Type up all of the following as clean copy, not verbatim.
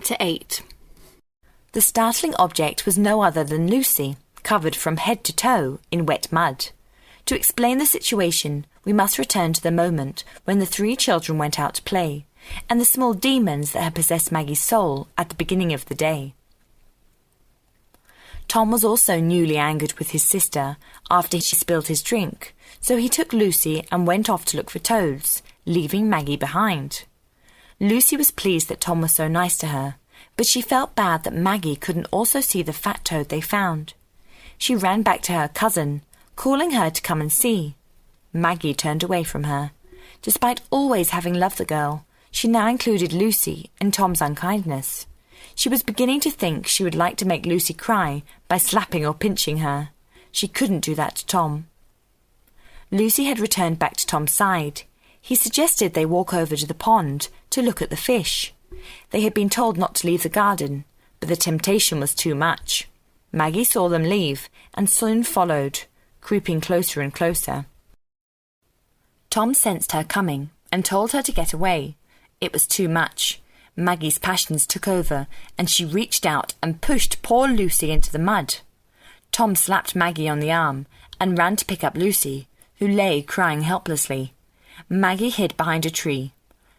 Chapter 8. The startling object was no other than Lucy, covered from head to toe in wet mud. To explain the situation, we must return to the moment when the 3 children went out to play, and the small demons that had possessed Maggie's soul at the beginning of the day. Tom was also newly angered with his sister after she spilled his drink, so he took Lucy and went off to look for toads, leaving Maggie behind. Lucy was pleased that Tom was so nice to her, but she felt bad that Maggie couldn't also see the fat toad they found. She ran back to her cousin, calling her to come and see. Maggie turned away from her. Despite always having loved the girl, she now included Lucy in Tom's unkindness. She was beginning to think she would like to make Lucy cry by slapping or pinching her. She couldn't do that to Tom. Lucy had returned back to Tom's side. He suggested they walk over to the pond to look at the fish. They had been told not to leave the garden, but the temptation was too much. Maggie saw them leave and soon followed, creeping closer and closer. Tom sensed her coming and told her to get away. It was too much. Maggie's passions took over, and she reached out and pushed poor Lucy into the mud. Tom slapped Maggie on the arm and ran to pick up Lucy, who lay crying helplessly. Maggie hid behind a tree.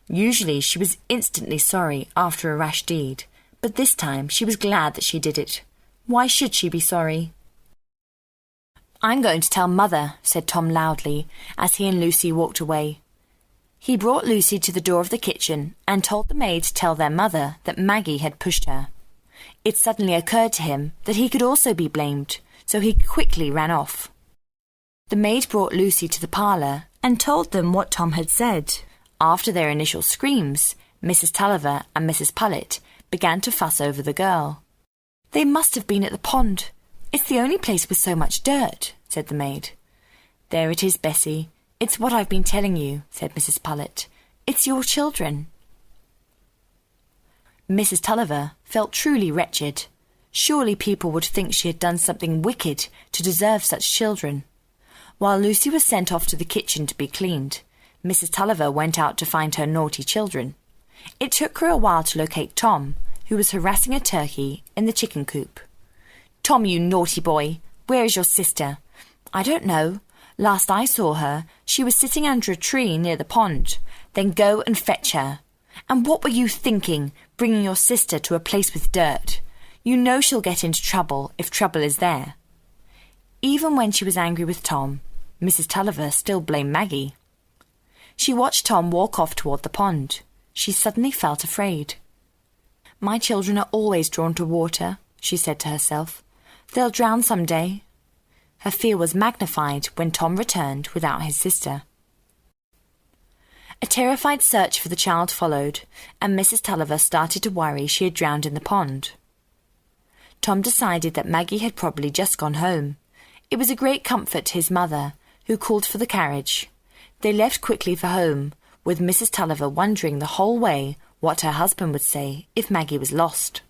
Usually she was instantly sorry after a rash deed, but this time she was glad that she did it. Why should she be sorry? "I'm going to tell Mother," said Tom loudly, as he and Lucy walked away. He brought Lucy to the door of the kitchen and told the maid to tell their mother that Maggie had pushed her. It suddenly occurred to him that he could also be blamed, so he quickly ran off. The maid brought Lucy to the parlour and told them what Tom had said. After their initial screams, Mrs. Tulliver and Mrs. Pullet began to fuss over the girl. "They must have been at the pond. It's the only place with so much dirt," said the maid. "There it is, Bessie. It's what I've been telling you," said Mrs. Pullet. "It's your children." Mrs. Tulliver felt truly wretched. Surely people would think she had done something wicked to deserve such children. While Lucy was sent off to the kitchen to be cleaned, Mrs. Tulliver went out to find her naughty children. It took her a while to locate Tom, who was harassing a turkey in the chicken coop. "Tom, you naughty boy, where is your sister?" "I don't know. Last I saw her, she was sitting under a tree near the pond." "Then go and fetch her." "And what were you thinking, bringing your sister to a place with dirt? You know she'll get into trouble if trouble is there." Even when she was angry with Tom, Mrs. Tulliver still blamed Maggie. She watched Tom walk off toward the pond. She suddenly felt afraid. "My children are always drawn to water," she said to herself. "They'll drown some day." Her fear was magnified when Tom returned without his sister. A terrified search for the child followed, and Mrs. Tulliver started to worry she had drowned in the pond. Tom decided that Maggie had probably just gone home. It was a great comfort to his mother, who called for the carriage. They left quickly for home, with Mrs. Tulliver wondering the whole way what her husband would say if Maggie was lost.